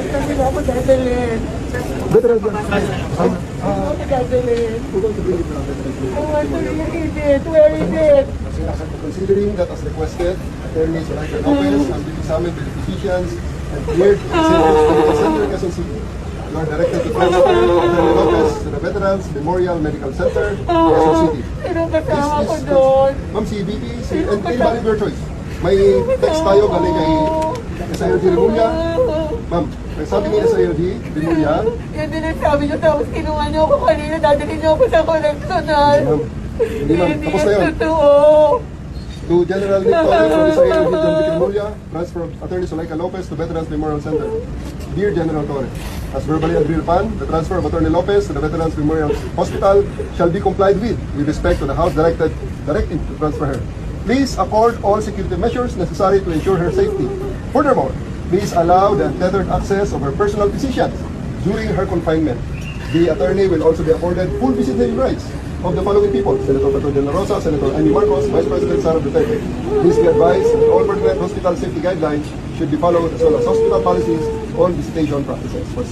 Kasi ako dadalhin. Veterans Ako dadalhin. I want to read it. Where is it? Considering that as requested, attorneys Veronica Lopez has been examined by the physicians and cleared to receive medical center in Quezon City. You are directed to transfer Attorney Lopez to the Veterans Memorial Medical Center, Quezon City. Pero kasama ko doon. Ma'am, si VP, and anybody of your choice. May text tayo galing kay SILG Rimulya. Ma'am, nagsabi ni SILG Rimulya. Yan din ang sabi niyo, tapos kinuha niyo ako kanina, dadalhin niyo ako sa correctional. Ma'am, hindi ma'am, tapos na yun. Totoo. To General Nick Torres from SILG John Vic Rimulya, transfer of Attorney Zuleika Lopez to Veterans Memorial Center. Dear General Torres, as verbally agreed upon, the transfer of Attorney Lopez to the Veterans Memorial Hospital shall be complied with respect to the House directive to transfer her. Please accord all security measures necessary to ensure her safety. Furthermore, please allow the untethered access of her personal physicians during her confinement. The attorney will also be afforded full visiting rights of the following people: Senator Pato de la Rosa, Senator Amy Marcos, Vice President Sara Duterte. Please be advised that all pertinent hospital safety guidelines should be followed, as well as hospital policies on visitation practices. For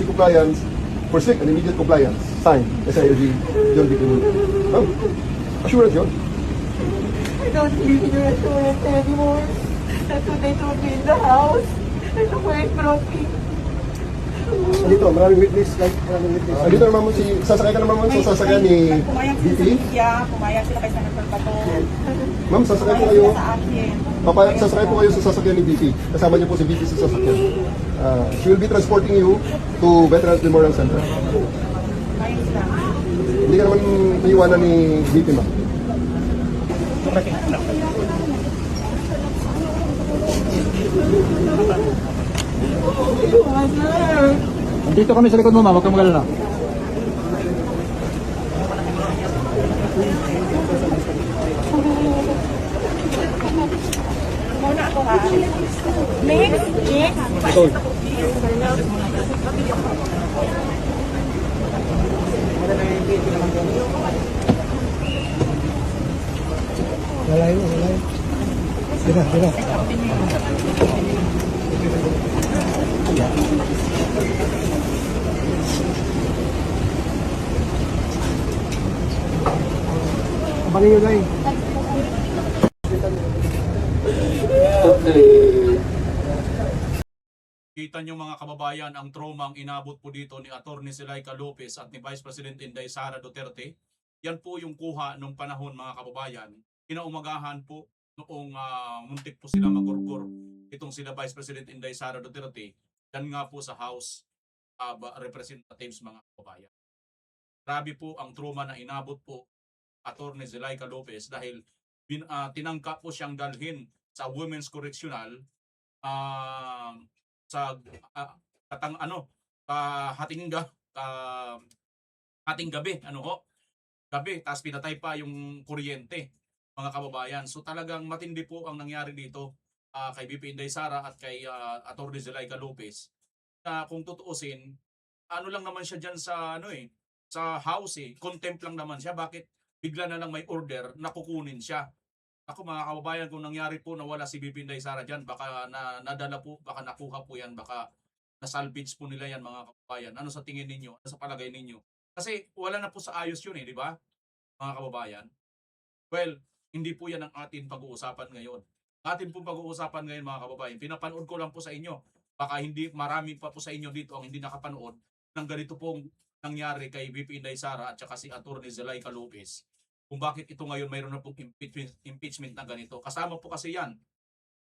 strict and immediate compliance, signed, SILG John Vic Rimulya. Ma'am, assurance yun. I don't need your assurance anymore. That's what they told me in the house. That's why it broke me. Dito, maraming witness. Dito naman mo sasakay ka naman mo sa sasakyan ni Pumayag VP. sila sa media, pumayag sila kay Senator Bato. Ma'am, sasakay po Pumayag kayo. sila sa akin. Sasakay po kayo sa sasakyan ni VP. Kasama niyo po si VP sa sasakyan. She will be transporting you to Veterans Memorial Center. Ngayon lang. Hindi ka naman iiwanan ni VP, ma'am. Dito kami sa likod mo, ma'am. Huwag kang magalala. Muna ako ha. Next. Lalayo. Sira. Baliyo guys. Kita nyo mga kababayan ang trauma ang inabot po dito ni Atty. Zuleika Lopez at ni Vice President Inday Sara Duterte. Yan po yung kuha nung panahon mga kababayan. Kinaumagahan po noong muntik po sila magurgur. Itong sila Vice President Inday Sara Duterte. Yan nga po sa House of Representatives mga kababayan. Grabe po ang trauma na inabot po Atty. Zuleika Lopez dahil tinangka po siyang dalhin sa Women's Correctional sa hating gabi tapos pinatay pa yung kuryente mga kababayan. So talagang matindi po ang nangyari dito kay VP Inday Sara at kay Atty. Zuleika Lopez. Kung tutuusin, ano lang naman siya diyan sa sa house contempt lang naman siya. Bakit bigla na lang may order na kukunin siya? Ako mga kababayan, kung nangyari po na wala si VP Inday Sara dyan, baka nadala po, baka nakuha po yan, baka nasalvage po nila yan mga kababayan. Ano sa tingin ninyo? Ano sa palagay ninyo? Kasi wala na po sa ayos yun di ba? Mga kababayan. Well, hindi po yan ang atin pag-uusapan ngayon. Atin pong pag-uusapan ngayon mga kababayan, pinapanood ko lang po sa inyo. Baka hindi marami pa po sa inyo dito ang hindi nakapanood ng ganito pong nangyari kay VP Inday Sara at saka si Atty. Zuleika Lopez. Kung bakit ito ngayon mayroon na pong impeachment na ganito. Kasama po kasi yan.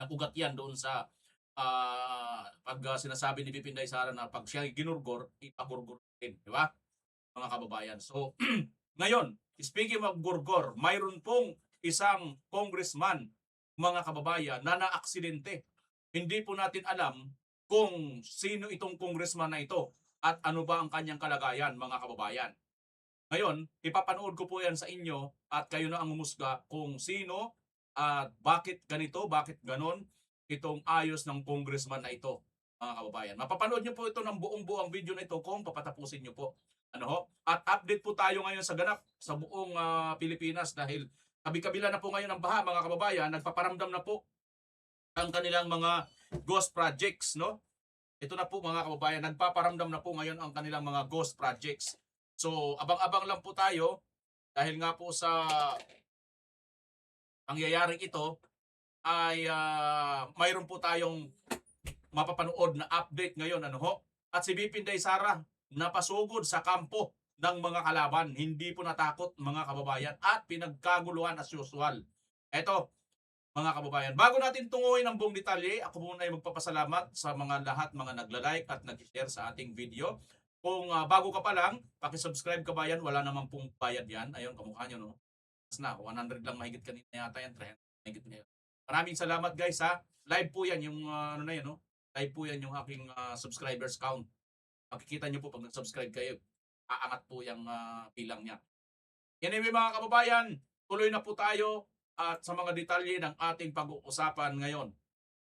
Nakugat yan doon sa pag sinasabi ni VP Inday Sara na pag siya ginurgor, ipagurgor din. Di ba? Mga kababayan. So, ngayon, speaking of gurgor, mayroon pong isang congressman, mga kababayan, na naaksidente. Hindi po natin alam kung sino itong congressman na ito at ano ba ang kanyang kalagayan, mga kababayan. Ngayon, ipapanood ko po yan sa inyo at kayo na ang humusga kung sino at bakit ganito, bakit ganon itong ayos ng congressman na ito, mga kababayan. Mapapanood nyo po ito ng buong video na ito kung papatapusin nyo po. At update po tayo ngayon sa ganap sa buong Pilipinas dahil Kabi-kabila na po ngayon ang baha, mga kababayan, nagpaparamdam na po ang kanilang mga ghost projects, no? Ito na po mga kababayan, nagpaparamdam na po ngayon ang kanilang mga ghost projects. So, abang-abang lang po tayo dahil nga po sa pangyayaring ito ay mayroon po tayong mapapanood na update ngayon, ano ho? At si BP Inday Sara napasugod sa kampo ng mga kalaban, hindi po natakot mga kababayan at pinagkaguluhan as usual. Eto, mga kababayan, bago natin tunguhin ang buong detalye, ako muna ay magpapasalamat sa mga lahat, mga nagla-like at nag-share sa ating video. Kung bago ka pa lang, pakisubscribe ka ba yan? Wala namang pong bayad yan. Ayun, kamukha nyo, no? Mas na, 100 lang mahigit kanina yata yan, 300 mahigit na yan. Maraming salamat guys ha. Live po yan, yung ano na yun, no? Live po yan yung aking subscribers count. Makikita nyo po pag nag-subscribe kayo, aangat po yung bilang niya. Anyway mga kababayan, tuloy na po tayo at sa mga detalye ng ating pag-uusapan ngayon.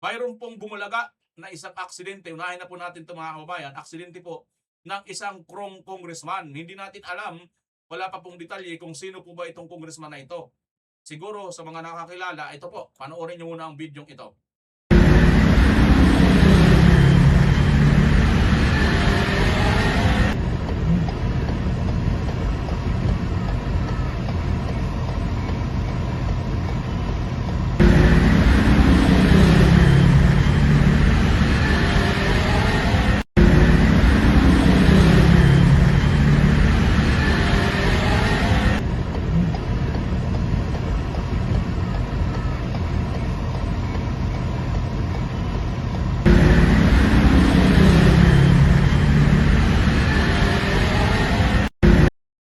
Mayroon pong bumulaga na isang aksidente. Unahin na po natin ito mga kababayan. Aksidente po ng isang congressman. Hindi natin alam, wala pa pong detalye kung sino po ba itong congressman na ito. Siguro sa mga nakakilala, ito po, panoorin nyo muna ang video ito.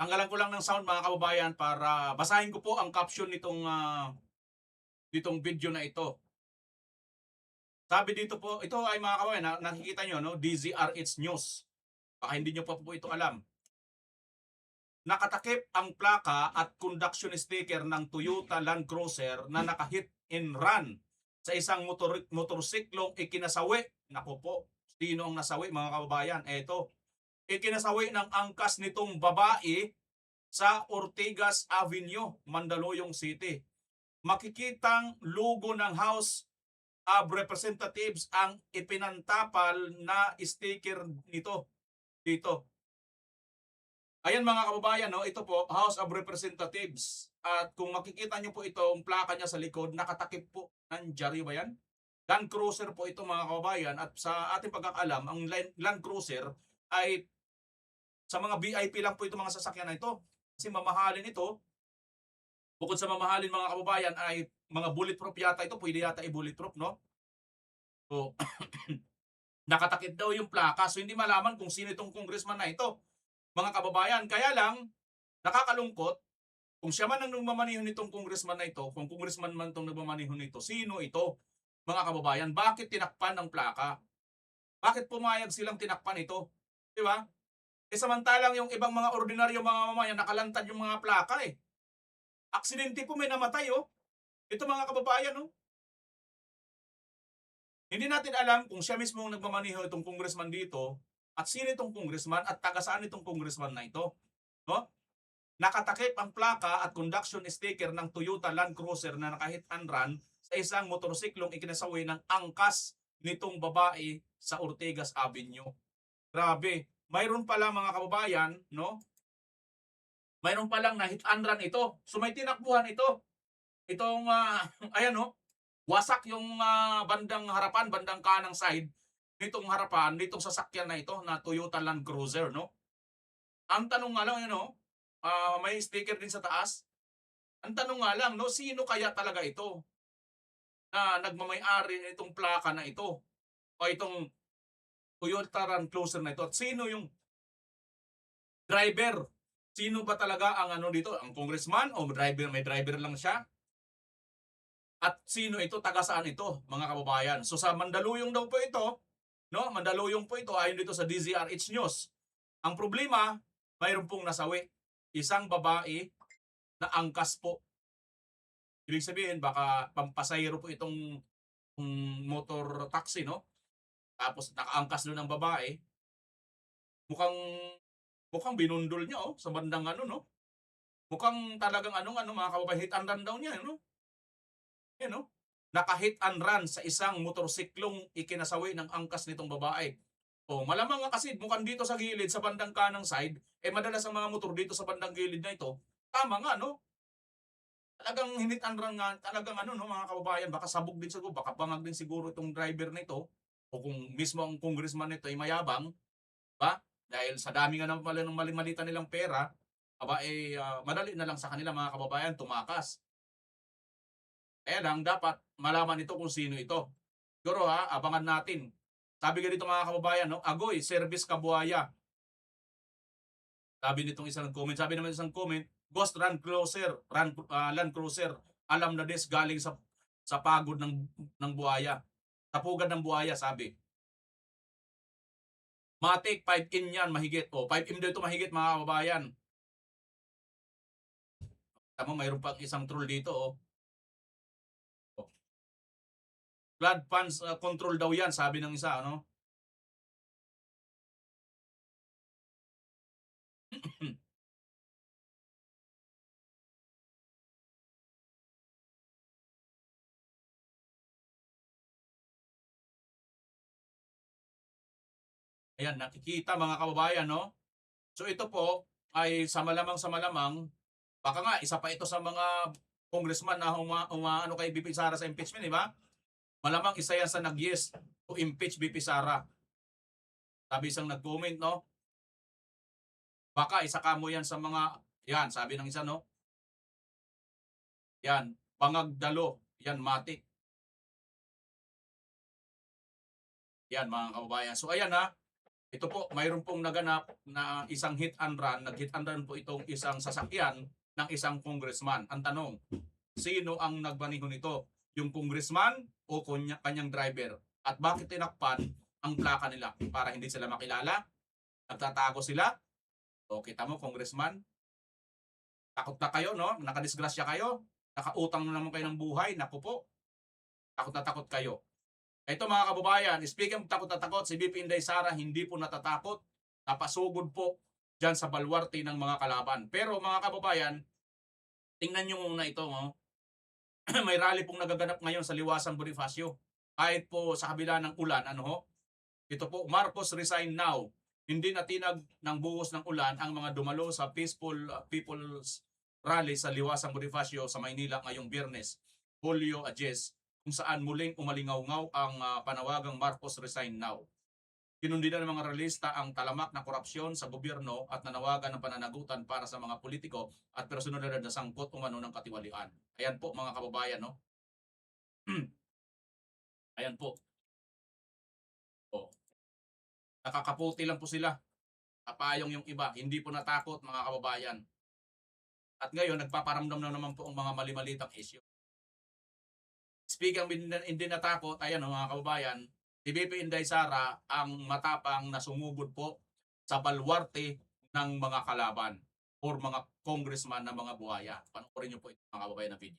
Tanggalan ko lang ng sound mga kababayan para basahin ko po ang caption nitong video na ito. Sabi dito po, ito ay mga kababayan, nakikita nyo, no? DZRH News. Baka hindi nyo pa po ito alam. Nakatakip ang plaka at conduction sticker ng Toyota Land Cruiser na nakahit and run sa isang motorsiklong ikinasawi. Naku po, sino ang nasawi mga kababayan? Eto. Ikinasawi ng angkas nitong babae sa Ortigas Avenue, Mandaluyong City. Makikitang logo ng House of Representatives ang ipinantapal na sticker nito dito. Ayan mga kababayan, no? Ito po, House of Representatives. At kung makikita nyo po ito, ang plaka niya sa likod, nakatakip po ng Jari ba yan? Land Cruiser po ito mga kababayan. At sa ating pagkakalam, ang Land Cruiser ay sa mga VIP lang po ito mga sasakyan na ito. Kasi mamahalin ito. Bukod sa mamahalin mga kababayan ay mga bulletproof yata ito. Pwede yata i-bulletproof, no? So, nakatakip daw yung plaka. So, hindi malaman kung sino itong congressman na ito. Mga kababayan, kaya lang, nakakalungkot, kung siya man ang nagmamaniho nitong congressman na ito, kung congressman man itong nagmamaniho nito, sino ito? Mga kababayan, bakit tinakpan ang plaka? Bakit pumayag silang tinakpan ito? Di ba? Samantalang yung ibang mga ordinaryo mga mamayan, nakalantad yung mga plaka eh. Aksidente po may namatay oh. Ito mga kababayan oh. Hindi natin alam kung siya mismo ang nagmamaniho itong congressman dito at sino itong congressman at taga saan itong congressman na ito. No? Nakatakip ang plaka at conduction sticker ng Toyota Land Cruiser na nakahit and run sa isang motorsiklong ikinasawi ng angkas nitong babae sa Ortigas Avenue. Grabe. Mayroon pala mga kababayan, no? Mayroon palang na hit and run ito. So may tinakbuhan ito. Itong, ayan no, wasak yung bandang harapan, bandang kanang side nitong harapan, nitong sasakyan na ito na Toyota Land Cruiser, no? Ang tanong nga lang, may sticker din sa taas. Ang tanong nga lang, no, sino kaya talaga ito na nagmamay-ari nitong plaka na ito? O itong Toyota Land Cruiser na ito. At sino yung driver? Sino ba talaga ang dito? Ang congressman o driver? May driver lang siya? At sino ito? Taga saan ito? Mga kababayan. So sa Mandaluyong daw po ito, no? Mandaluyong po ito ayon dito sa DZRH News. Ang problema, mayroon pong nasawi. Isang babae na angkas po. Ibig sabihin, baka pampasayro po itong motor taxi, no? Tapos nakaangkas doon ng babae. Mukhang binundol niya sa bandang no? Mukhang talagang mga kababayan, hit and run daw niya, no? Yan, no? Naka-hit and run sa isang motorsiklong ikinasawi ng angkas nitong babae. O, malamang nga kasi mukhang dito sa gilid, sa bandang kanang side, madalas ang mga motor dito sa bandang gilid na ito, tama nga, no? Talagang hinit and run nga, talagang no, mga kababayan, baka sabog din siguro, baka bangag din siguro itong driver na ito, o kung mismo ang congressman nito ay mayabang, ba? Dahil sa dami nga ng maling-malita nilang pera, madali na lang sa kanila mga kababayan tumakas. Kaya lang, dapat malaman ito kung sino ito. Siguro abangan natin. Sabi nga dito mga kababayan, no? Agoy, service kabuhaya. Sabi nitong isang comment. Sabi naman isang comment, Ghost Land Cruiser. Alam na des galing sa pagod ng buhaya. Tapugan ng buhaya, sabi. Matic, 5M yan, mahigit. 5M dito mahigit mga kababayan. Tama, mayroon pang isang troll dito. Blood funds control daw yan, sabi ng isa, ano? Ayan, nakikita mga kababayan, no? So ito po ay sa malamang, baka nga isa pa ito sa mga congressman na ano kay BP Sara sa impeachment, di ba? Malamang isa yan sa nag-yes to impeach BP Sara. Sabi isang nag-comment, no? Baka isa ka mo yan sa mga, yan, sabi ng isa, no? Yan, Pangagdalo, yan, Matic. Yan, mga kababayan. So ayan ito po, mayroon pong naganap na isang hit and run. Nag-hit and run po itong isang sasakyan ng isang congressman. Ang tanong, sino ang nagmaneho nito? Yung congressman o kanyang driver? At bakit tinakpan ang plaka nila? Para hindi sila makilala? Nagtatago sila? O kita mo, congressman? Takot na kayo, no? Nakadisgrasya kayo? Nakautang na naman kayo ng buhay? Naku po, takot na takot kayo. Ito mga kababayan, speaking of takot na takot, si BP Inday Sara hindi po natatakot. Napasugod po dyan sa balwarte ng mga kalaban. Pero mga kababayan, tingnan nyo muna ito. May rally pong nagaganap ngayon sa Liwasang Bonifacio. Kahit po sa kabila ng ulan, ito po, Marcos resign now. Hindi natinag ng buhos ng ulan ang mga dumalo sa peaceful people's rally sa Liwasang Bonifacio sa Maynila ngayong Biyernes, Hulyo 10, kung saan muling umalingaw-ngaw ang panawagang Marcos resign now. Kinundina ng mga realista ang talamak na korupsyon sa gobyerno at nanawagan ng pananagutan para sa mga politiko at personalidad na sangkot umano ng katiwalian. Ayan po mga kababayan, no? Ayan po. Nakakaputi lang po sila. Kapayong yung iba. Hindi po natakot mga kababayan. At ngayon, nagpaparamdam na naman po ang mga mali-malitang issue. Speaking hindi natakot, ayan mga kababayan, si BP Inday Sara ang matapang na sumugod po sa balwarte ng mga kalaban or mga congressman na mga buhaya. Panoorin niyo po ito mga kababayan na video.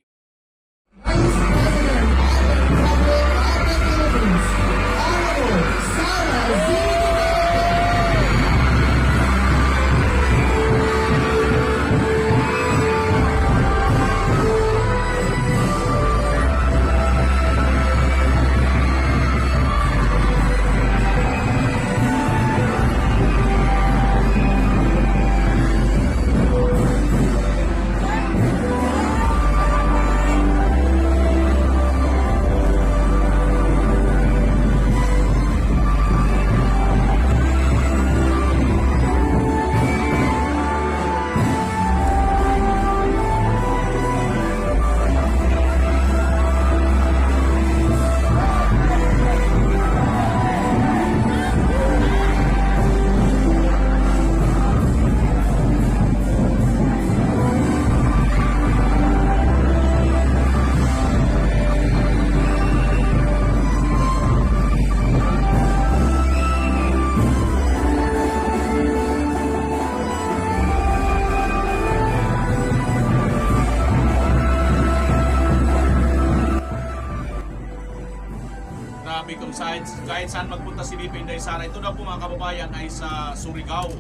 Grabe kung kahit saan magpunta si BP Inday Sara. Ito na po mga kababayan ay sa Surigao.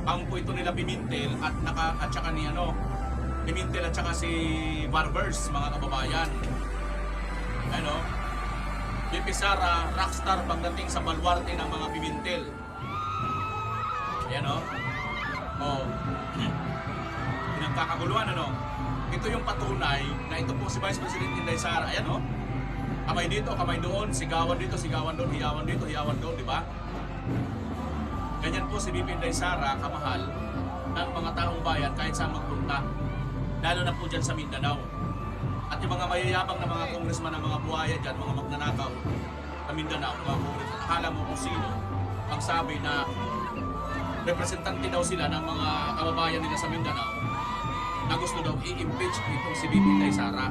Kampo ito nila Pimentel at saka ni Pimentel at saka si Barbers, mga kababayan. Ano? BP Sara, rockstar pagdating sa baluarte ng mga Pimentel. Ayan o. Oh. Pinagkakaguluhan, ano? Ito yung patunay na ito po si Vice President Inday Sara. Ayan o. Kamay dito, kamay doon, sigawan dito, sigawan doon, hiyawan dito, hiyawan doon, di ba? Ganyan po si BP Inday Sara, kamahal ng mga taong bayan kahit saan magpunta. Lalo na po dyan sa Mindanao. At yung mga mayayabang na mga congressman ng mga buhaya dyan, mga magnanakaw sa Mindanao, mga congressman, akala mo kung sino ang sabi na representante daw sila ng mga kababayan nila sa Mindanao na gusto daw i-impeach itong si BP Inday Sara.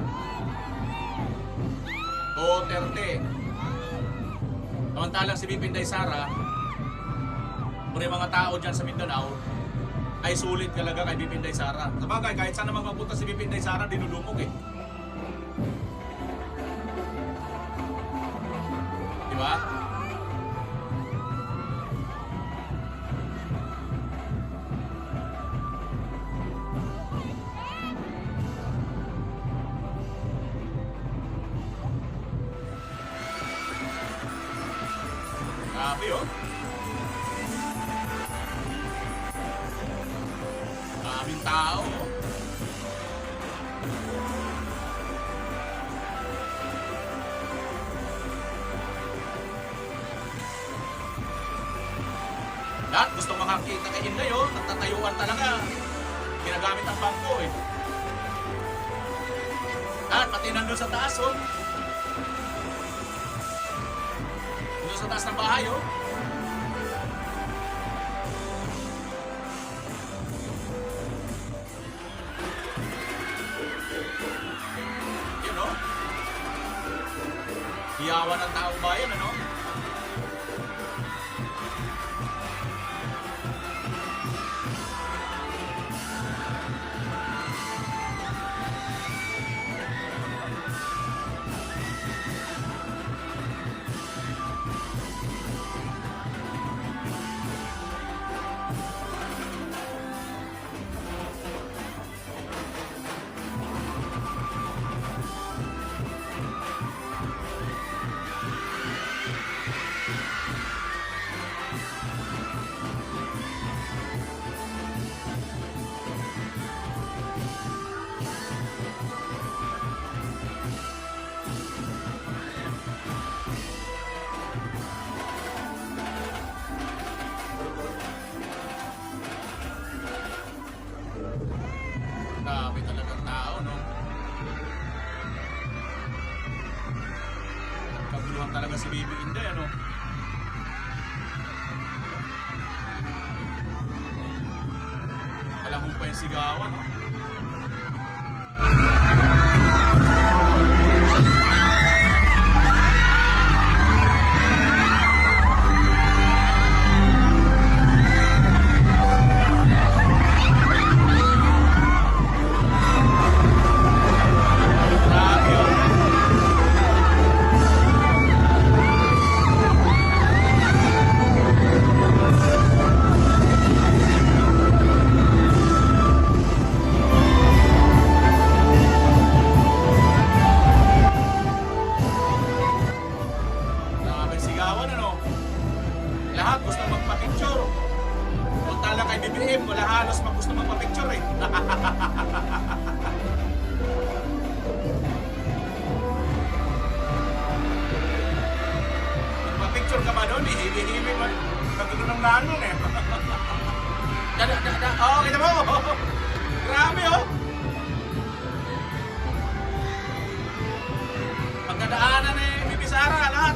Duterte. Samantalang si BP Inday Sara, kung yung mga tao dyan sa Mindanao, ay sulit talaga kay BP Inday Sara. Sabagay, kahit saan naman magpunta si BP Inday Sara, dinudumog eh. Diba? Grabe oh. Maraming tao. Lahat gusto makakita kay Inday oh. Nagtatayuan talaga. Ginagamit ang bangko eh. Lahat pati nandun sa taas oh. Nandun sa taas ng bahay oh. Hiyawan ng taong bayan, ano? Dami talagang tao, no? Kaguluhan talaga si BP Inday, ano? Alam mo pa yung sigawan, no? Lahat gusto magpa-picture. Punta lang kay BBM, wala halos gusto magpa-picture eh. Magpa-picture ka ba doon? Hihimi mo. Kagano ng langon eh. Oh, kita mo. Grabe oh. Pagkadaanan eh, BP Sara, lahat.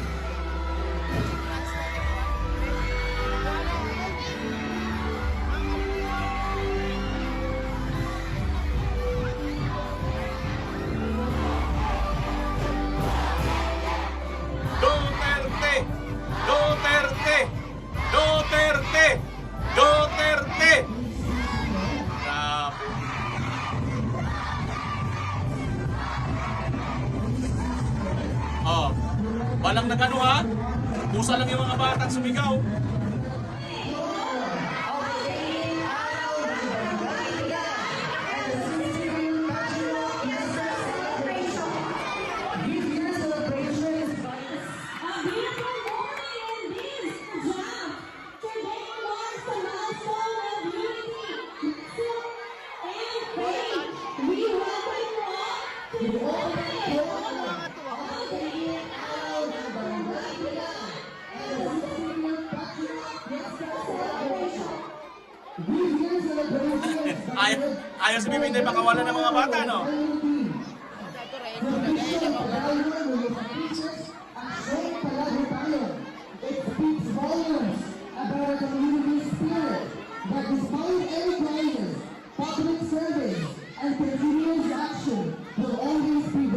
Duterte! Duterte! Grabe. Oh, walang nagano ha? Pusa lang yung mga batang sumigaw. Ayaw si Bibinday makawalan ng mga bata, no?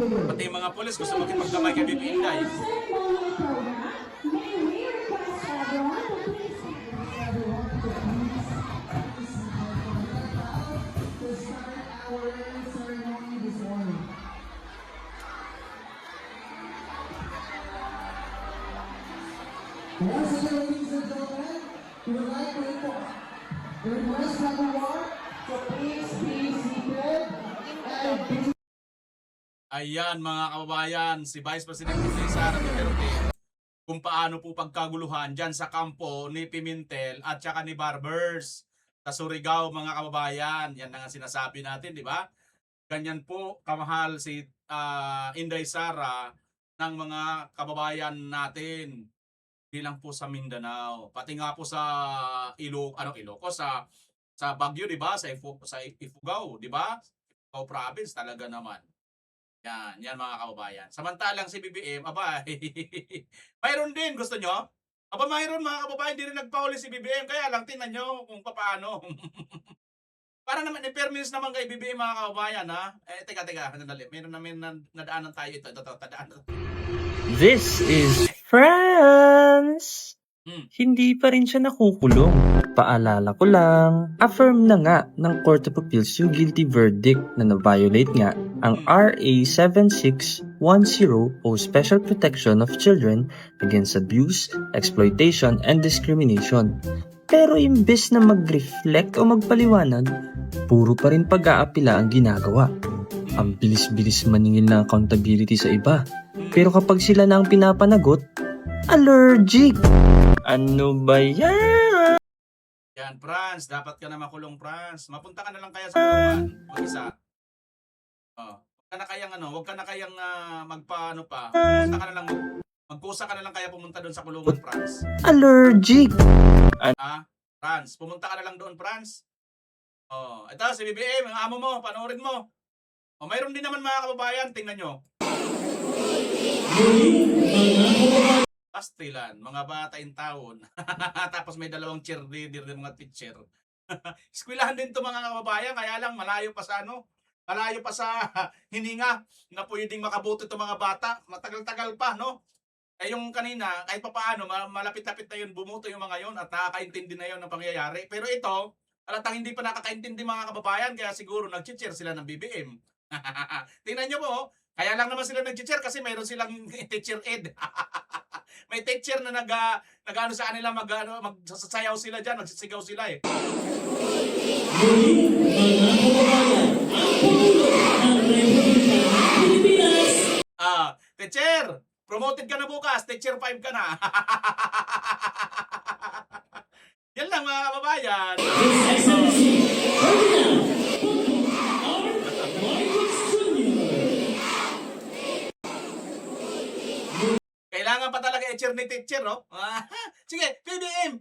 Pati yung mga polis gusto makipagkamay kay Bibinday. Once again, ladies and gentlemen, we would like to request everyone to please be seated and be Ayan mga kababayan, si Vice President Inday Sara Duterte kung paano po pagkaguluhan dyan sa kampo ni Pimentel at saka ni Barbers sa Surigao mga kababayan. Yan na nga sinasabi natin, di ba? Ganyan po kamahal si Inday Sara ng mga kababayan natin. Hindi lang po sa Mindanao, pati nga po sa Ilocos, sa Baguio, di ba? Sa Ifugao, di ba? Ifugao province talaga naman. Yan mga kababayan. Samantalang si BBM, aba, mayroon din, gusto nyo? Aba, mayroon mga kababayan, hindi rin nagpahuli si BBM, kaya lang tingnan nyo kung paano. Para naman, i-permis naman kay BBM mga kababayan, ha? Teka, sandali. Meron namin nadaanan tayo ito. Tadaanan. This is France! Hindi pa rin siya nakukulong. Paalala ko lang, affirm na nga ng Court of Appeals yung guilty verdict na na-violate nga ang RA 7610 o Special Protection of Children Against Abuse, Exploitation, and Discrimination. Pero imbes na mag-reflect o magpaliwanag, puro pa rin pag-aapila ang ginagawa. Ang bilis-bilis maningil ng accountability sa iba. Pero kapag sila na ang pinapanagot, allergic! Ano ba yan? Yan, Franz, dapat ka na makulong, Franz. Mapunta ka na lang kaya sa kulungan. Mag-isa. Huwag ka na kayang magpaano pa. Pumunta ka na lang, magkusa ka na lang kaya pumunta doon sa kulungan, Franz. Allergic! Franz, pumunta ka na lang doon, Franz. Ito, si BBM, ang amo mo, panoorin mo. Mayroon din naman mga kababayan, tingnan nyo. Pastilan, mga bata in taon. Tapos may dalawang cheerleader ng mga teacher. Eskwelahan din to mga kababayan, kaya lang malayo pa sa hininga na pwedeng makabuti to mga bata. Matagal-tagal pa, no? Yung kanina, kahit pa paano, malapit-lapit na yun, bumuto yung mga yun at nakakaintindi na yun ng pangyayari. Pero ito, alatang hindi pa nakakaintindi mga kababayan, kaya siguro nag-cheer sila ng BBM. Tingnan nyo po, kaya lang naman sila nag-cheer kasi mayroon silang teacher ed. May teacher na nag-ano sa kanila, magsasayaw sila dyan, magsisigaw sila eh. Teacher, promoted ka na bukas, teacher 5 ka na. Yan lang mga kababayan. Kailangan pa talaga i-cheer ni teacher, no? Sige, BBM!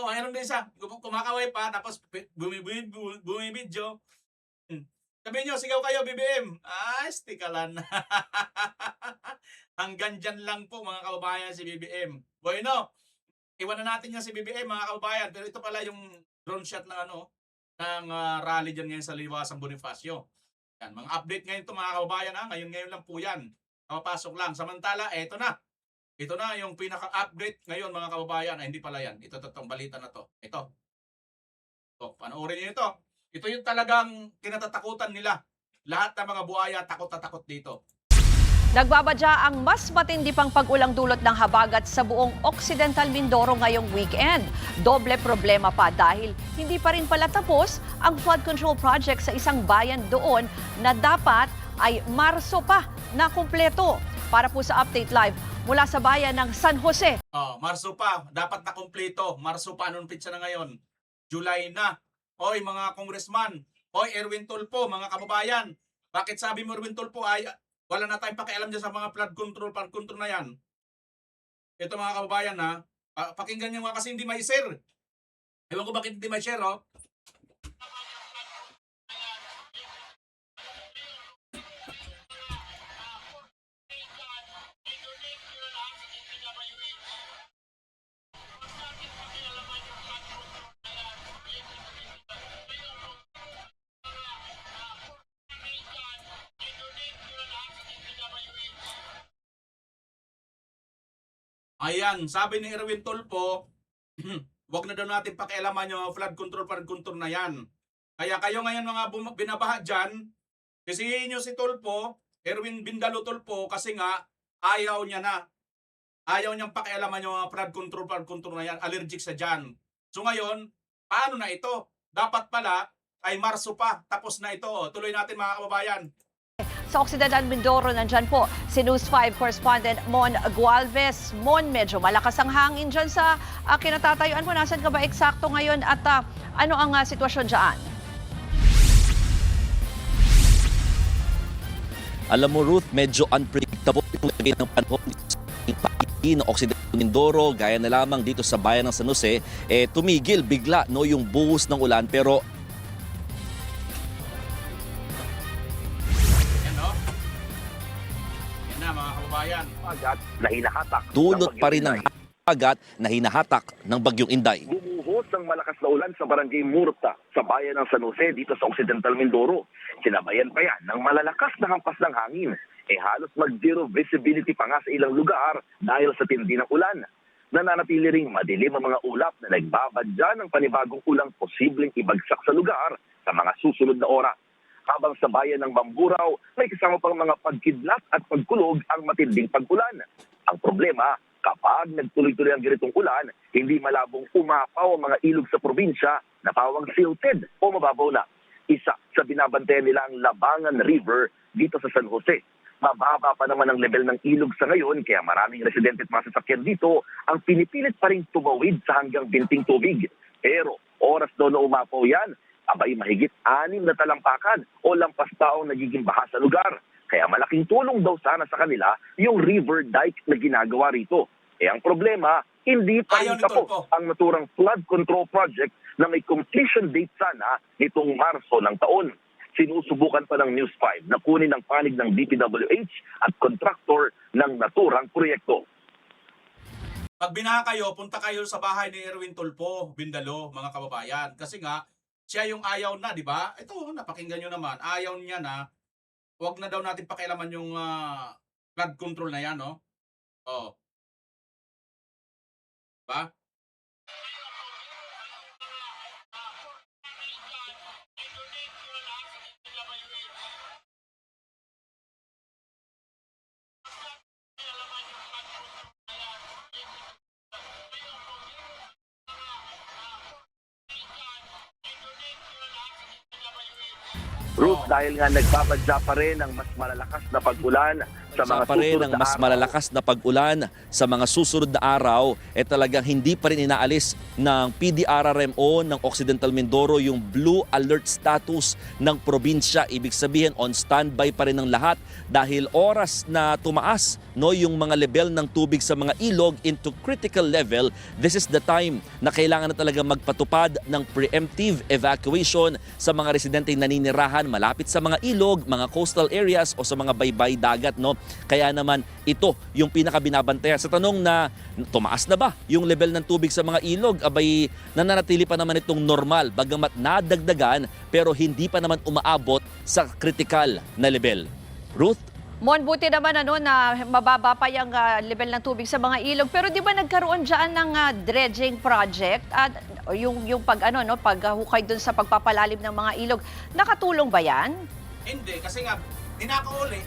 Mayroon din siya. Kumakaway pa, tapos bumibidyo. Sabi nyo, sigaw kayo, BBM. Stikalan. Hanggang dyan lang po, mga kababayan, si BBM. Bueno, iwanan natin yan si BBM, mga kababayan. Pero ito pala yung drone shot ng rally dyan ngayon sa Liwasang Bonifacio. Yan, mga update ngayon ito, mga kababayan. Ngayon lang po yan. Kapapasok lang. Samantala, ito na. Ito na yung pinaka-upgrade ngayon mga kababayan. Hindi pala yan. Ito totoong balita na to. Ito. Panoorin niyo ito. Ito yung talagang kinatatakutan nila. Lahat ng mga buhaya takot na takot dito. Nagbabadya ang mas matindi pang pag-ulang dulot ng habagat sa buong Occidental Mindoro ngayong weekend. Doble problema pa dahil hindi pa rin pala tapos ang flood control project sa isang bayan doon na dapat ay Marso pa na kumpleto. Para po sa Update Live mula sa bayan ng San Jose. Marso pa, dapat na kumpleto. Marso pa, anong pitsa na ngayon? July na. Hoy mga congressman, hoy Erwin Tulfo, mga kababayan, Bakit sabi mo, Erwin Tulfo, ay wala na tayong pakialam dyan sa mga flood control na yan? Ito mga kababayan ha, pakinggan nyo nga kasi hindi may share. Ewan ko bakit hindi may share, oh. Ayan, sabi ni Erwin Tulfo, wag na daw natin pakialaman yung flood control na yan. Kaya kayo ngayon mga binabaha dyan, kasi nyo si Tulfo, Erwin Bindalo Tulfo, kasi nga ayaw niya na. Ayaw niyang pakialaman yung flood control na yan, allergic sa dyan. So ngayon, paano na ito? Dapat pala ay Marso pa, tapos na ito. Tuloy natin mga kababayan. Sa Occidental Mindoro, nandyan po si News 5 correspondent Mon Gualvez. Mon, medyo malakas ang hangin dyan sa kinatatayuan mo. Nasaan ka ba eksakto ngayon at ano ang sitwasyon dyan? Alam mo Ruth, medyo unpredictable yung lagay ng panahon sa ng Occidental Mindoro, gaya na lamang dito sa bayan ng San Jose, tumigil bigla no yung buhos ng ulan pero Mga kababayan. Agad na hinahatak. dulot pa rin ng agad na hinahatak ng Bagyong Inday. Bumuhos ng malakas na ulan sa barangay Murta sa bayan ng San Jose dito sa Occidental Mindoro. Sinabayan pa yan ng malalakas na hampas ng hangin. Halos mag-zero visibility pa nga sa ilang lugar dahil sa tindi ng ulan. Nananatili ring madilim ang mga ulap na nagbabadya ng panibagong ulang posibleng ibagsak sa lugar sa mga susunod na oras. Habang sa bayan ng Mamburao, may kasama pang mga pagkidlat at pagkulog ang matinding pag-ulan. Ang problema, kapag nagtuloy-tuloy ang ganitong ulan, hindi malabong umapaw ang mga ilog sa probinsya na tawag silted o mababaw na. Isa sa binabantayan nila ang Labangan River dito sa San Jose. Mababa pa naman ang level ng ilog sa ngayon kaya maraming residente at mga sasakyan dito ang pinipilit pa rin tumawid sa hanggang binting tubig. Pero oras daw na umapaw yan, abay mahigit 6 na talampakan o lampas taong nagiging baha sa lugar. Kaya malaking tulong daw sana sa kanila yung river dike na ginagawa rito. Ang problema, hindi pa rin tapos ang naturang flood control project na may completion date sana nitong Marso ng taon. Sinusubukan pa ng News 5 na kunin ang panig ng DPWH at kontraktor ng naturang proyekto. Pag binaha kayo, punta kayo sa bahay ni Erwin Tulfo, Bindalo, mga kababayan. Kasi nga, siya yung ayaw na, di ba? Ito, napakinggan nyo naman. Ayaw niya na, huwag na daw natin pakialaman yung flood control na yan, no? Oh. Diba? Ruth, dahil nga nagbabadya pa rin ang mas malalakas na pag-ulan sa mga susunod na mas araw. malalakas na pag-ulan sa mga susunod na araw, talagang hindi pa rin inaalis ng PDRRMO ng Occidental Mindoro yung blue alert status ng probinsya. Ibig sabihin, on standby pa rin ng lahat dahil oras na tumaas yung mga level ng tubig sa mga ilog into critical level, this is the time na kailangan na talaga magpatupad ng preemptive evacuation sa mga residenteng naninirahan malapit sa mga ilog, mga coastal areas o sa mga baybay dagat, no? Kaya naman ito yung pinakabinabantayan. Sa tanong na tumaas na ba yung level ng tubig sa mga ilog, abay nananatili pa naman itong normal bagamat nadagdagan pero hindi pa naman umaabot sa critical na level. Ruth? Mon, buti naman na mababa pa yung level ng tubig sa mga ilog. Pero di ba nagkaroon dyan ng dredging project? At yung paghukay dun sa pagpapalalim ng mga ilog, nakatulong ba yan? Hindi, kasi nga, tinakauli.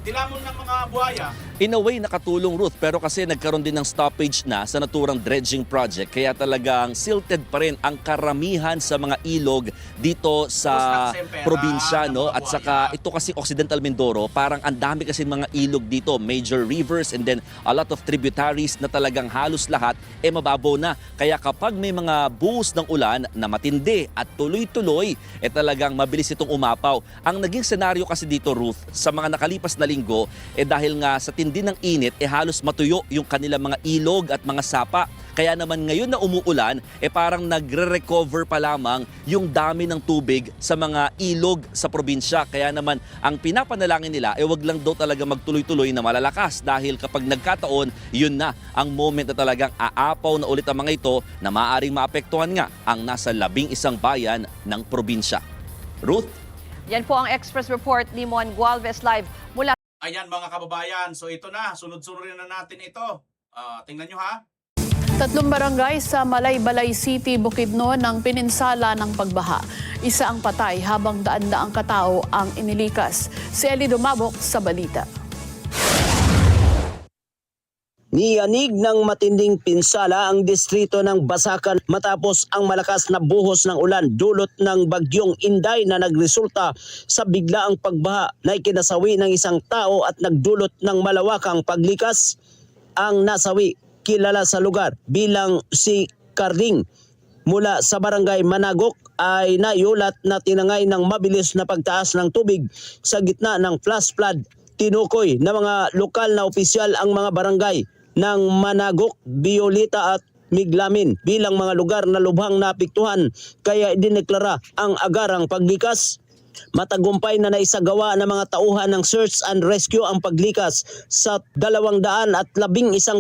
dilamon ng mga buhaya. In a way, nakatulong, Ruth, pero kasi nagkaroon din ng stoppage na sa naturang dredging project, kaya talagang silted pa rin ang karamihan sa mga ilog dito sa probinsya, no? At saka ito kasi Occidental Mindoro, parang ang dami kasi mga ilog dito, major rivers and then a lot of tributaries na talagang halos lahat mababaw na. Kaya kapag may mga buhos ng ulan na matindi at tuloy-tuloy, talagang mabilis itong umapaw. Ang naging senaryo kasi dito, Ruth, sa mga nakalipas na linggo, dahil nga sa tindi ng init, halos matuyo yung kanilang mga ilog at mga sapa. Kaya naman ngayon na umuulan, parang nagre-recover pa lamang yung dami ng tubig sa mga ilog sa probinsya. Kaya naman ang pinapanalangin nila, wag lang daw talaga magtuloy-tuloy na malalakas dahil kapag nagkataon, yun na ang moment na talagang aapaw na ulit ang mga ito na maaaring maapektuhan nga ang nasa 11 bayan ng probinsya. Ruth? Yan po ang Express Report ni Mon Gualvez live mula. Ayan mga kababayan, so ito na, sunod-sunod na natin ito. Tingnan nyo ha. 3 barangay sa Malaybalay City, Bukidnon ang pininsala ng pagbaha. Isa ang patay habang daan-daang katao ang inilikas. Si Eli Dumabok sa balita. Niyanig ng matinding pinsala ang distrito ng Basakan matapos ang malakas na buhos ng ulan dulot ng bagyong Inday na nagresulta sa biglaang pagbaha na ikinasawi ng isang tao at nagdulot ng malawakang paglikas. Ang nasawi, kilala sa lugar bilang si Carding, mula sa barangay Managok, ay naiulat na tinangay ng mabilis na pagtaas ng tubig sa gitna ng flash flood. Tinukoy na mga lokal na opisyal ang mga barangay ng Managok, Biolita at Miglamin bilang mga lugar na lubhang naapektuhan, kaya idineklara ang agarang paglikas. Matagumpay na naisagawa ng mga tauhan ng search and rescue ang paglikas sa 211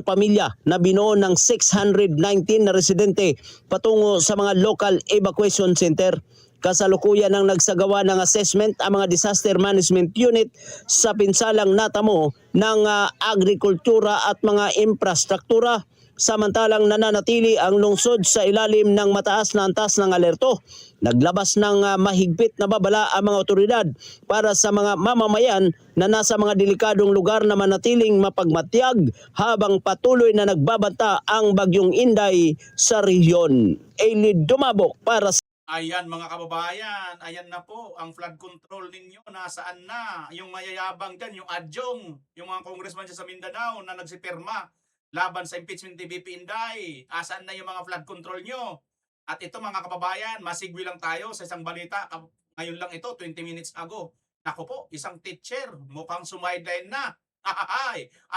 pamilya na binuo ng 619 na residente patungo sa mga local evacuation center. Kasalukuyan ang nagsagawa ng assessment ang mga disaster management unit sa pinsalang natamo ng agrikultura at mga infrastruktura. Samantalang nananatili ang lungsod sa ilalim ng mataas na antas ng alerto. Naglabas ng mahigpit na babala ang mga otoridad para sa mga mamamayan na nasa mga delikadong lugar na manatiling mapagmatyag habang patuloy na nagbabanta ang bagyong Inday sa rehiyon. Eli Dumabok para sa... Ayan mga kababayan, ayan na po ang flood control ninyo. Nasaan na yung mayayabang dyan, yung adyong, yung mga congressman dyan sa Mindanao na nagsipirma laban sa impeachment ni BP Inday. Asaan na yung mga flood control nyo? At ito mga kababayan, masigwi lang tayo sa isang balita. Ngayon lang ito, 20 minutes ago. Naku po, isang teacher, mukhang sumideline na.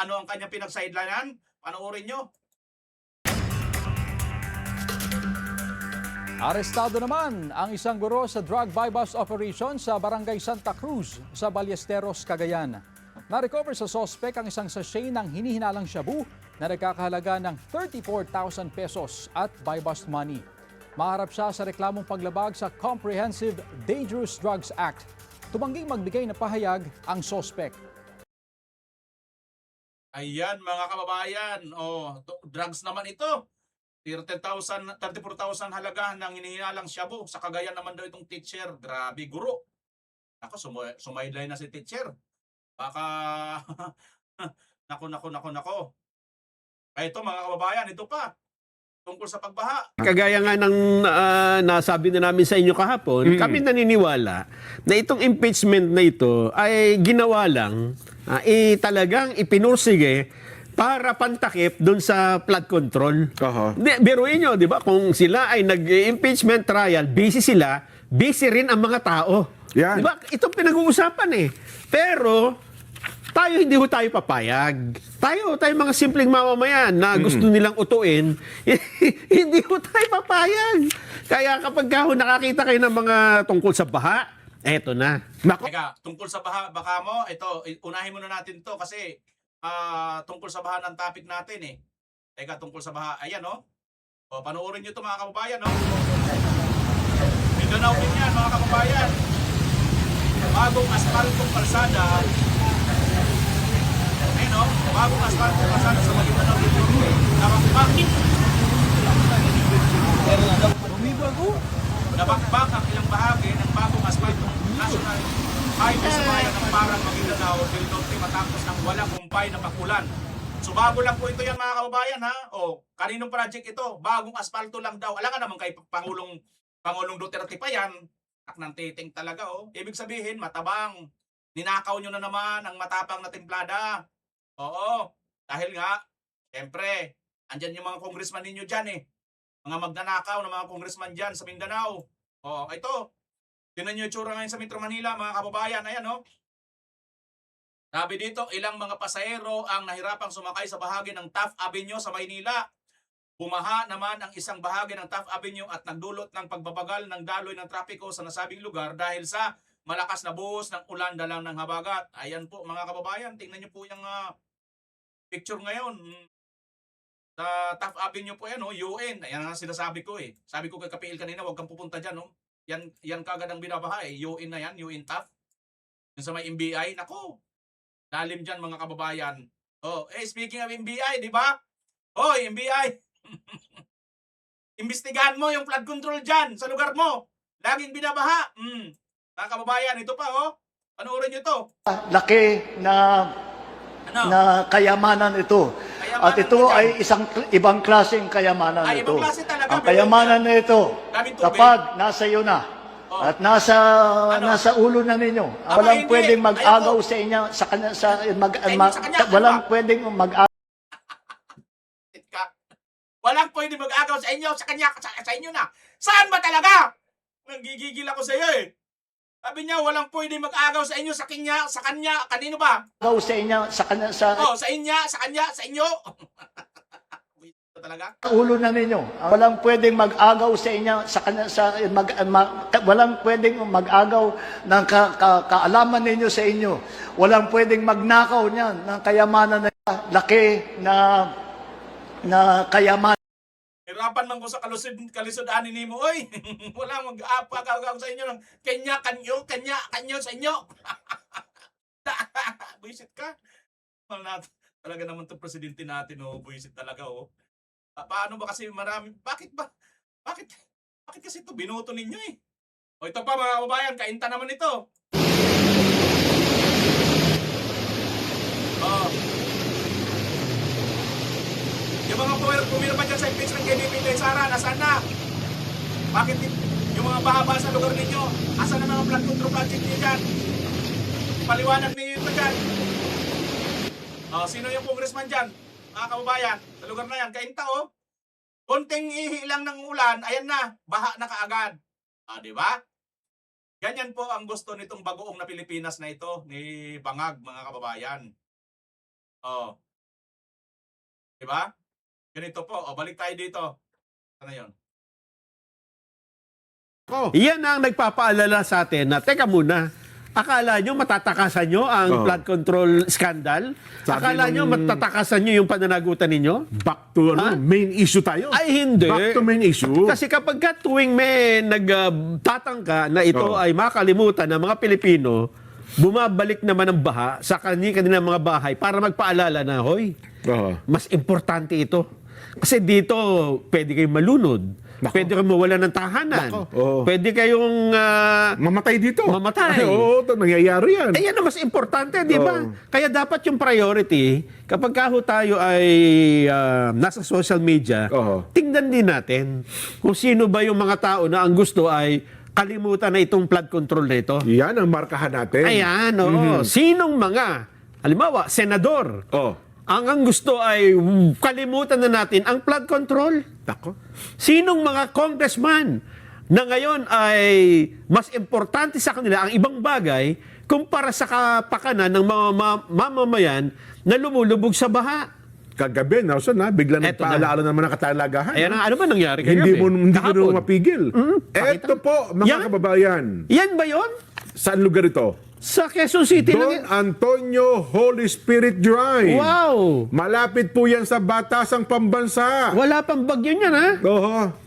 Ano ang kanyang pinag-sidelinean? Panoorin nyo. Arestado naman ang isang guro sa drug buy-bust operation sa Barangay Santa Cruz sa Ballesteros, Cagayan. Na-recover sa sospek ang isang sachet ng hinihinalang shabu na nagkakahalaga ng 34,000 pesos at buy-bust money. Maharap siya sa reklamong paglabag sa Comprehensive Dangerous Drugs Act. Tumangging magbigay na pahayag ang sospek. Ayan mga kababayan, drugs naman ito. 34,000 halaga ng hinihinalang shabu. Sa Cagayan naman daw itong teacher. Grabe, guro. Ako, sumideline na si teacher. Baka, nako. Ay, ito mga kababayan, ito pa. Tungkol sa pagbaha. Kagaya nga ng nasabi na namin sa inyo kahapon, kami naniniwala na itong impeachment na ito ay ginawa lang, talagang ipinursige para pantakip doon sa flood control. Biruin nyo, di ba? Kung sila ay nag-impeachment trial, busy sila, busy rin ang mga tao. Yan. Di ba? Itong pinag-uusapan eh. Pero, hindi ho tayo papayag. Tayo mga simpleng mamamayan na gusto nilang utuin, hindi ho tayo papayag. Kaya kapag nakakita kayo ng mga tungkol sa baha, eto na. Teka, tungkol sa baha, baka mo, ito, unahin muna natin to kasi tungkol sa baha ng topic natin eh. Teka, tungkol sa baha. Ayan, panoorin nyo ito mga kababayan, Mindanao din yan, mga kababayan. Bagong asfaltong kalsada. Ayun, bagong asfaltong kalsada sa Mindanao din. Nabakbak ang ilang bahagi ng bagong asfaltong national highway sa bayan ng Parang, Maguindanao, Del Norte, matapos ng walang humpay na pakulan. So bago lang po ito yan mga kababayan ha. O, kaninong project ito? Bagong asfalto lang daw. Alam nga naman kay Pangulong Duterte pa yan. Ng titing talaga oh. Ibig sabihin, matabang. Ninakaw nyo na naman ang matapang na templada. Oo. Dahil nga, siyempre, andyan yung mga congressman ninyo dyan eh. Mga magnanakaw na mga congressman dyan sa Mindanao. Oh, ito. Tingnan nyo yung tsura ngayon sa Metro Manila, mga kababayan. Ayan oh. Sabi dito, ilang mga pasahero ang nahirapang sumakay sa bahagi ng Taft Avenue sa Maynila. Bumaha naman ang isang bahagi ng Taft Avenue at nagdulot ng pagbabagal ng daloy ng trapiko sa nasabing lugar dahil sa malakas na buhos ng ulan dalang ng habagat. Ayan po mga kababayan, tingnan nyo po yung picture ngayon. Sa Taft Avenue po yan, UN. Ayan ang sinasabi ko eh. Sabi ko kay KPL kanina, huwag kang pupunta dyan. Yan kagad ang binabaha eh. UN na yan, UN Taft. Yung sa may MBI, nako. Lalim dyan mga kababayan. Oh, speaking of MBI, di ba? Hoy, MBI. Imbestigahan mo yung flood control dyan sa lugar mo. Laging binabaha. Mga kababayan, ito pa oh. Panoorin nyo to. Laki na kayamanan ito. At ito ay isang ibang klaseng kayamanan ito. Ibang klase talaga. Ang kayamanan na ito, kapag nasa iyo na, at nasa ulo na ninyo, walang pwedeng mag-agaw sa inyo, walang pwedeng mag-agaw. Walang pwede mag-agaw sa inyo, sa kanya, sa inyo na. Saan ba talaga? Nanggigigil ako sa iyo eh. Sabi niya, walang pwede mag-agaw sa inyo, sa kanya, kanino ba? Agaw sa inyo, sa kanya, sa inyo. Talaga? Ulo na ninyo. Walang pwedeng mag-agaw sa inyo, walang pwedeng mag-agaw ng kaalaman ninyo sa inyo. Walang pwedeng magnakaw niyan ng kayamanan na laki na kayamanan. Hirapan man ko sa kalisod-ani nimo, oy. Wala mag-agaw sa inyo ng kanya, kanyo sa inyo. Buisit ka. Talaga naman 'tong presidente natin, buisit talaga, Paano ba kasi marami? Bakit kasi ito binuto ninyo eh? O ito pa mga kababayan, kainta naman ito. Yung mga pumirma dyan sa impeachment kay BP Inday Sara, nasaan na? Bakit yung mga bahaba sa lugar ninyo? Asan na mga flood control project niyo dyan? Paliwanag ninyo ito dyan. Sino yung congressman dyan? Mga kababayan, sa lugar na yan, kainta konting ihi lang ng ulan, ayan na, baha na kaagad. Di ba? Ganyan po ang gusto nitong bagoong na Pilipinas na ito, ni Bangag, mga kababayan. Di ba? Ganito po, balik tayo dito. Ano yun? Yan ang nagpapaalala sa atin na, teka muna, akala nyo matatakasan nyo ang flood control scandal? Akala nyo matatakasan nyo yung pananagutan ninyo? Back to main issue tayo. Ay, hindi. Back to main issue. Kasi kapag tuwing may nagtatangka na ito ay makalimutan ng mga Pilipino, bumabalik naman ang baha sa kanilang mga bahay para magpaalala na, hoy, mas importante ito. Kasi dito, pwede kayong malunod. Pwede kayong mawala ng tahanan. Pwede kayong mamatay dito. Mamatay. Oo, nangyayari yan. Yan ang mas importante, di ba? Kaya dapat yung priority, kapag tayo ay nasa social media, tingnan din natin kung sino ba yung mga tao na ang gusto ay kalimutan na itong flood control na ito. Yan ang markahan natin. Ayan, Sinong mga, halimbawa, senador, ang gusto ay kalimutan na natin ang flood control. Sinong mga congressman na ngayon ay mas importante sa kanila ang ibang bagay kumpara sa kapakanan ng mga mamamayan na lumulubog sa baha? Kagabi, bigla nagpaalala naman ng katalagahan. Ayan, ano ba nangyari kagabi? Hindi mo mapigil. Ito po, mga kababayan. Yan ba yun? Saan lugar ito? Sa Quezon City. Don Antonio Holy Spirit Drive. Wow! Malapit po yan sa Batasang Pambansa. Wala pang bagyo niyan, ha?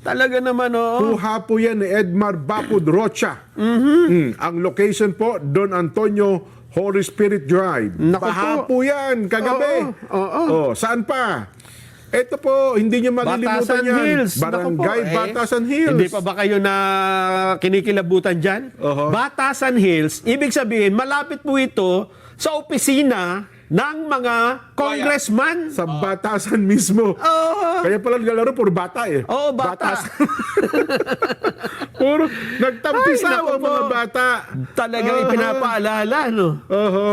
Talaga naman, Kuha po yan ni Edmar Bapud Rocha. Ang location po, Don Antonio Holy Spirit Drive. Baha po yan, kagabi. Saan pa? Ito po, hindi nyo malilimutan Batasan yan. Hills. Barangay Batasan Hills. Hindi pa ba kayo na kinikilabutan dyan? Batasan Hills, ibig sabihin, malapit po ito sa opisina ng mga congressman. Sa batasan mismo. Kaya pala naglalaro, puro bata eh. Oo, bata. Puro nagtampisaw Ay, naku ang mga po. bata. Talagang ipinapaalala, no?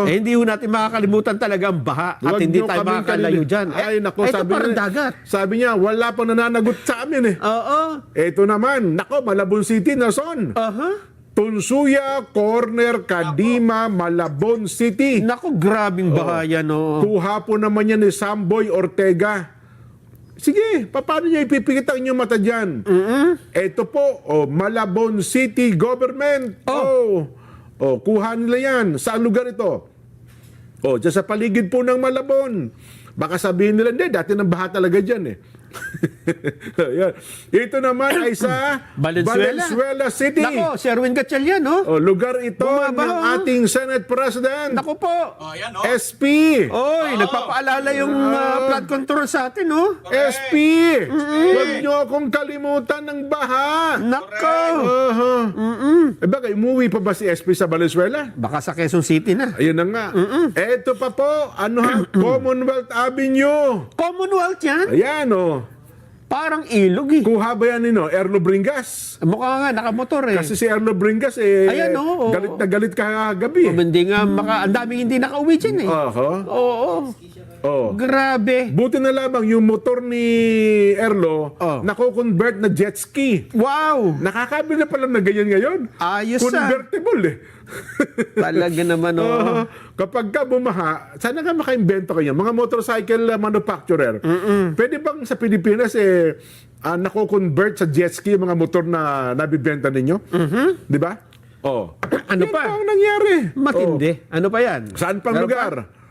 Hindi ho natin makakalimutan talaga ang baha at Huwag hindi nyo tayo kaming makakalayo dyan. Ay, naku, ito sabi parang niya- dagat. Sabi niya, wala pang nananagot sa amin eh. Ito naman, nako, Malabon City, Nason. Tunsuya, Corner, Kadima, Malabon City. Naku, grabing bahaya, no? Kuha po naman yan ni Samboy Ortega. Sige, paano niya ipipikit ang inyong mata dyan? Ito po, Malabon City Government. Kuha nila yan. Saan lugar ito? Dyan sa paligid po ng Malabon. Baka sabihin nila, hindi, dati nang baha talaga dyan eh. Yan. Ito naman ay sa Valenzuela City. Nako, Sherwin Gatchalian, no? Lugar ito Bumaba, ng ating Senate President. Naku po. Ayan, SP. Nagpapaalala yung flood control sa atin, no? SP. Huwag nyo akong kalimutan ng baha. Nako. Bakit, umuwi pa ba si SP sa Valenzuela? Baka sa Quezon City na. Ayun na nga. Eto pa po, Commonwealth Avenue. Commonwealth yan? Ayan, Parang ilog eh. Kuha ba yan Erlo Bringas? Mukha nga, nakamotor eh. Kasi si Erlo Bringas Ayan, oo. galit na galit kagabi. Hindi nga, ang daming hindi nakauwi dyan eh. Oo. Grabe. Buti na lamang yung motor ni Erlo nako-convert na jet ski. Wow! Nakakabili na pala na ganyan ngayon. Ayos Convertible eh. Talaga naman, Kapag ka bumaha, sana nga makaimbento kayo. Mga motorcycle manufacturer. Pwede bang sa Pilipinas nako-convert sa jet ski yung mga motor na nabibenta ninyo? Di ba? Ano pa? Ano ang nangyari? Matindi. Ano pa yan? Saan pang lugar?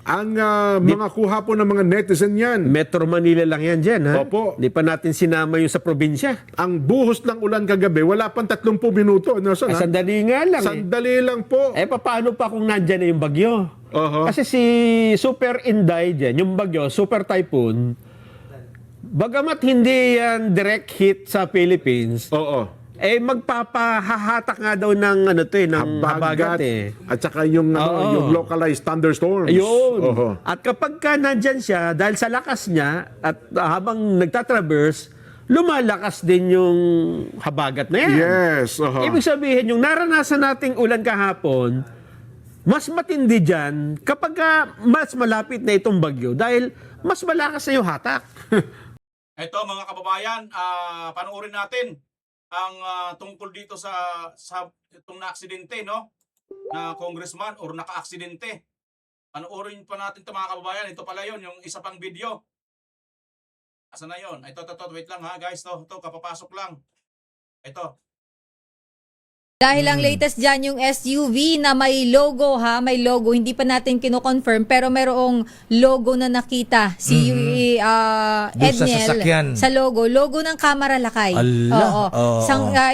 Ang mga kuha po ng mga netizen yan. Metro Manila lang yan dyan, ha? Opo. Di pa natin sinama yung sa probinsya. Ang buhos ng ulan kagabi, wala pang 30 minuto. Sandali nga lang Sandali lang po. Paano pa kung nandyan na yung bagyo? Kasi si Super Inday dyan, yung bagyo, Super Typhoon, bagamat hindi yan direct hit sa Philippines, magpapahahatak nga daw ng habagat eh. At saka yung localized thunderstorms. Ayun. At kapag ka nandyan siya, dahil sa lakas niya, at habang nagtatraverse, lumalakas din yung habagat na yan. Yes. Ibig sabihin, yung naranasan nating ulan kahapon, mas matindi dyan kapag mas malapit na itong bagyo dahil mas malakas na yung hatak. Ito mga kababayan, panoorin natin ang tungkol dito sa itong na-aksidente, no? Na congressman or naka-aksidente. Panoorin pa natin ito mga kababayan. Ito pala yon, yung isa pang video. Asa na yon? Ito, wait lang ha guys. Ito, kapapasok lang. Ito. Dahil ang latest dyan yung SUV na may logo may logo, hindi pa natin kino-confirm pero merong logo na nakita si Edniel sa logo ng Kamara Lakay.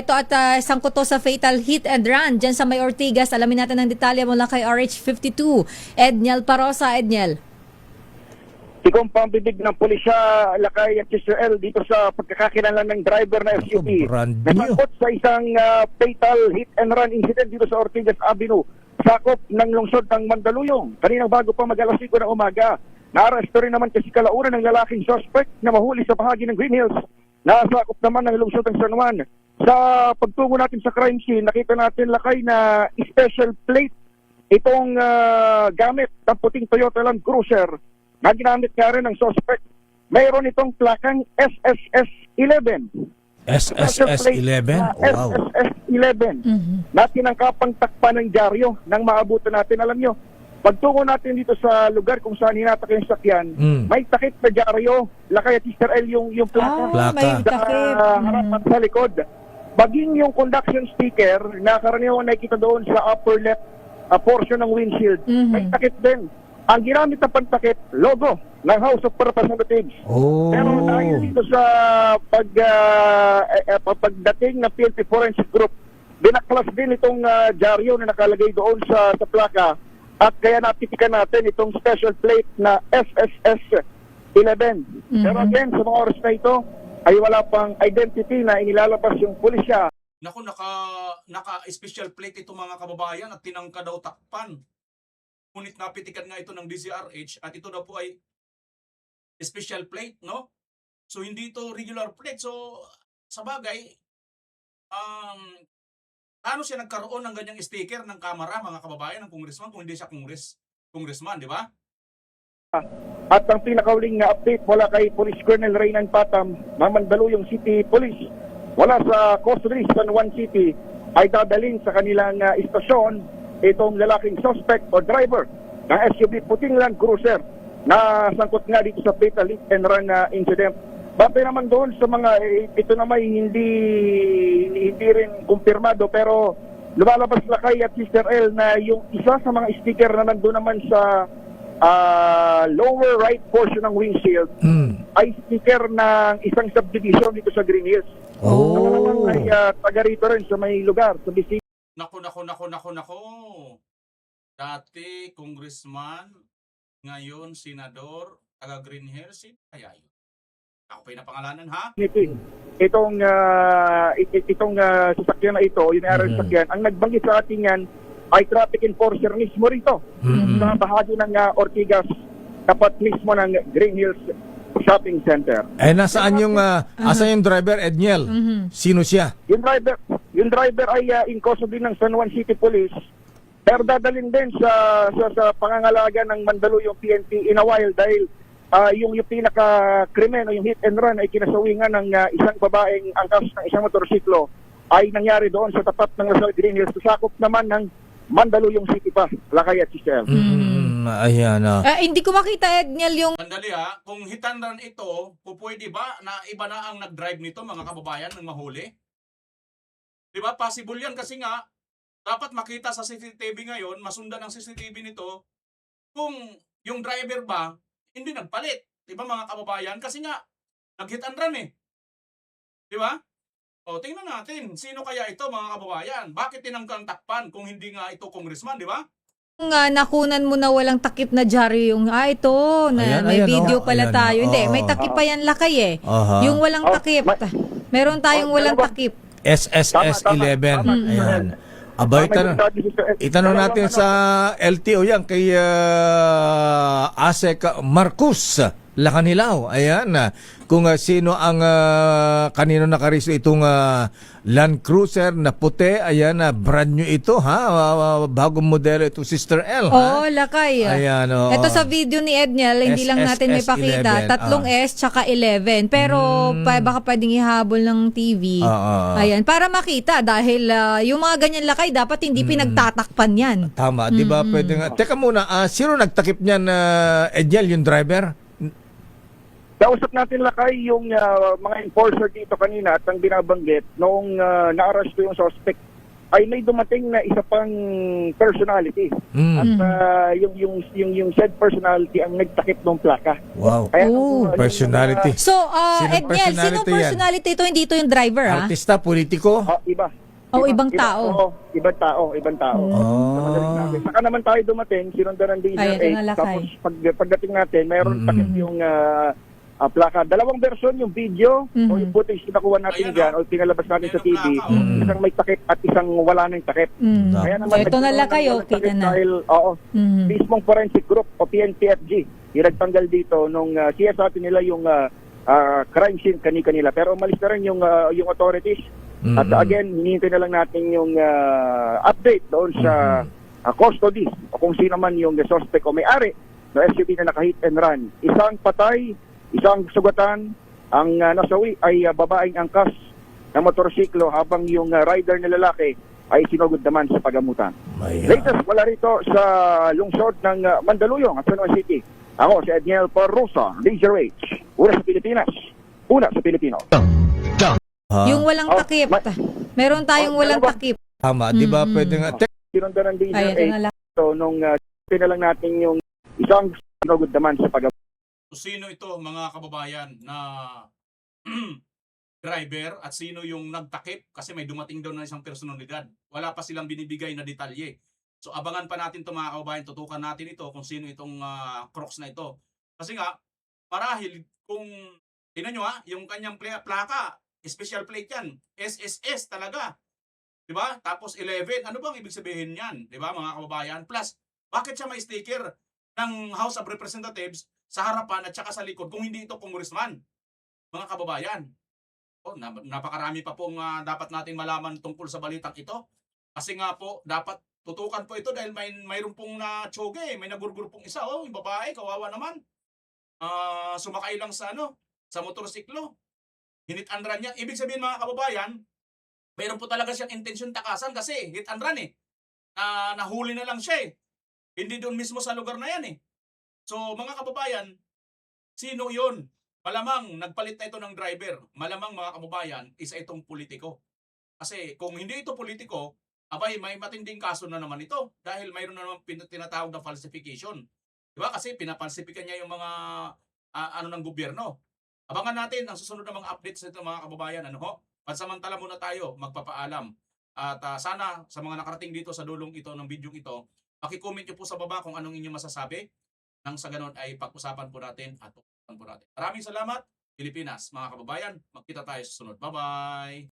Ito at sangkot to sa fatal hit and run dyan sa May Ortigas. Alamin natin ang detalye mula kay RH52. Edniel Parosa. Edniel. Tikong pambibig ng pulisya, Lakay at Sister L dito sa pagkakakilanlan ng driver na SUV. Nasangkot sa isang fatal hit and run incident dito sa Ortigas Avenue, sakop ng lungsod ng Mandaluyong. Kanina bago pa mag-alas 5 ng umaga, naaresto rin naman kasi kalaunan ng lalaking suspect na mahuli sa bahagi ng Green Hills. Nasakop naman ng lungsod ng San Juan. Sa pagtungo natin sa crime scene, nakita natin, Lakay, na special plate itong gamit ng puting Toyota Land Cruiser na ginamit nga rin ng suspect. Mayroon itong plakang SSS-11. SSS-11? Wow. SSS-11 na tinangkapang takpan ng dyaryo nang maabutan natin. Alam nyo, pagtungo natin dito sa lugar kung saan hinatak yung sakyan, may takip na dyaryo, Lakay at Sister L yung plaka. May takip. Harapan sa likod. Baging yung conduction sticker na karaniwan nakikita doon sa upper left portion ng windshield, may takip din. Ang ginamit na pantakip, logo ng House of Representatives. Pero dahil dito sa pagdating ng PNP Forensic Group, binaklas din itong dyaryo na nakalagay doon sa plaka at kaya napitikan natin itong special plate na SSS-11. Pero again, sa mga oras na ito, ay wala pang identity na inilalabas yung pulisya. Naku, naka-special plate ito mga kababayan at tinangka daw takpan. ngunit napitikan nga ito ng DZRH at ito daw po ay special plate, no? So hindi ito regular plate. So sa bagay, ano siya nagkaroon ng ganyang sticker ng kamera, mga kababayan, ng congressman kung hindi siya congressman, di ba? At ang pinakauling update mula kay Police Colonel Reynan Patam, Mandaluyong City Police, wala sa Coast Range San Juan City, ay dadalhin sa kanilang istasyon itong lalaking suspect o driver ng SUV puting Land Cruiser na sangkot nga dito sa fatal hit and run incident. Batay naman doon sa mga, ito na may hindi rin kumpirmado, pero lumalabas Lakay at Sister L na yung isa sa mga sticker na nandun naman sa lower right portion ng windshield ay sticker ng isang subdivision dito sa Green Hills. Oh. Ano naman ay taga rito rin sa may lugar, sa bisig. Nako. Dati congressman, ngayon senador, taga Green Hills, kaya yun. Ako pa yung napangalanan, ha? Itong sasakyan na ito, yung sasakyan, ang nagbanggit sa atin yan ay traffic enforcer mismo rito sa bahagi ng Ortigas, tapat mismo ng Green Hills Shopping Center. Nasaan yung asan yung driver, Edniel? Sino siya? Yung driver ay in custody ng San Juan City Police, pero dadalhin din sa pangangalaga ng Mandaluyong PNP in a while dahil yung pinaka-krimen o yung hit and run ay kinasawingan ng isang babaeng angkas ng isang motorsiklo ay nangyari doon sa tapat ng Lasal Green Hills. Sakop naman ng Mandaluyong City pa, Lakay at Chisel. Ayan. Hindi ko makita, Edniel, yung... Sandali ha, kung hit and run ito, pwede ba na iba na ang nag-drive nito, mga kababayan, ng mahuli? Diba? Possible yan kasi nga, dapat makita sa CCTV ngayon, masundan ang CCTV nito, kung yung driver ba, hindi nagpalit. Diba mga kababayan? Kasi nga, nag-hit and run eh. Diba? O, tingnan natin, sino kaya ito mga kababayan? Bakit tinangkang takpan kung hindi nga ito congressman, diba? Nga nakunan mo na walang takip na dyaryo yung ito na may video pala tayo. Hindi, may takip pa yan, Lakay eh. Yung walang takip. Meron tayong walang takip. SSS 11. Ayan. Aba, itanong natin sa LTO yan kay Asek Marcus Lacanilao. Ayan, kung sino ang kanino nakariso itong Land Cruiser na puti. Ayan, brand new ito, ha? Bagong modelo ito, Sister L, ha? Oo, Lakay. Ayan, Ito sa video ni Edniel, hindi lang natin may pakita. 3 S tsaka 11. Pero baka pwedeng ihabol ng TV. Ayan, para makita dahil yung mga ganyan, Lakay, dapat hindi pinagtatakpan yan. Tama, di ba? Pwede nga. Teka muna, sino nagtakip niyan, Edniel, yung driver? Kausap natin, Lakay, yung mga enforcer dito kanina at ang binabanggit noong na-arrest ko yung suspect ay may dumating na isa pang personality. At yung said personality ang nagtakip ng plaka. Wow. Kaya, personality. So, Edniel, sino personality ito? Hindi ito yung driver, ha? Artista, politiko? Iba. Ibang tao. Ibang tao. Saka naman tayo dumating, sinundan ng DZRH. Tapos pagdating natin, mayroon takip yung plaka. Dalawang version, yung video o yung footage na nakuha natin dyan o pinalabas natin sa TV. Isang may takip at isang wala nang takip. Kaya naman, ito na lang kayo, kita na. Dahil, mismong forensic group o PNPFG, nagtanggal dito nung siya sa atin nila yung crime scene kanila. Pero umalis na rin yung authorities. At again, hinihintay na lang natin yung update doon sa custody o kung sino man yung suspect o may-ari na SUV na naka-hit and run. Isang patay, isang sugatan. Ang nasawi ay babaeng angkas na motorsiklo habang yung rider na lalaki ay sinugod naman sa pagamutan. Latest wala rito sa lungsod ng Mandaluyong at San Juan City. Ako si Edniel Parrosa, DZRH. Una sa Pilipinas, una sa Pilipino. Yung walang takip. Meron tayong walang takip. Tama, di ba? Pwede nga. Sinundan ng DZRH ito nung pinalang natin yung isang sinugod naman sa pagamutan. Sino ito mga kababayan na driver at sino yung nagtakip kasi may dumating daw na isang personalidad. Wala pa silang binibigay na detalye. So abangan pa natin ito mga kababayan, tutukan natin ito kung sino itong crooks na ito. Kasi nga, marahil kung, tingnan nyo yung kanyang plaka, special plate yan, SSS talaga. Diba? Tapos 11, ano bang ibig sabihin yan? Diba mga kababayan? Plus, Bakit siya may sticker ng House of Representatives sa harapan at saka sa likod kung hindi ito congressman? Mga kababayan, napakarami pa pong dapat natin malaman tungkol sa balitang ito. Kasi nga po, dapat tutukan po ito dahil mayroon pong na-tsoge, may nagurgur pong isa, yung babae, kawawa naman. Sumakay lang sa sa motorsiklo. Hinit-and-run niya. Ibig sabihin mga kababayan, mayroon po talaga siyang intensyon takasan kasi hit and run nahuli na lang siya Hindi doon mismo sa lugar na yan So mga kababayan, sino yun? Malamang nagpalit na ito ng driver. Malamang mga kababayan, isa itong politiko. Kasi kung hindi ito politiko, abay may matinding kaso na naman ito dahil mayroon na naman tinatawag na falsification. Diba? Kasi pinapalsifikan niya yung mga ng gobyerno. Abangan natin ang susunod na mga updates nito mga kababayan. Pansamantala muna tayo magpapaalam. At sana sa mga nakarating dito sa dulong ito ng video ito, paki-comment nyo po sa baba kung anong inyong masasabi. Nang sa ganun ay pag-usapan po natin at pag-usapan po natin. Maraming salamat, Pilipinas, mga kababayan. Magkita tayo sa susunod. Bye-bye!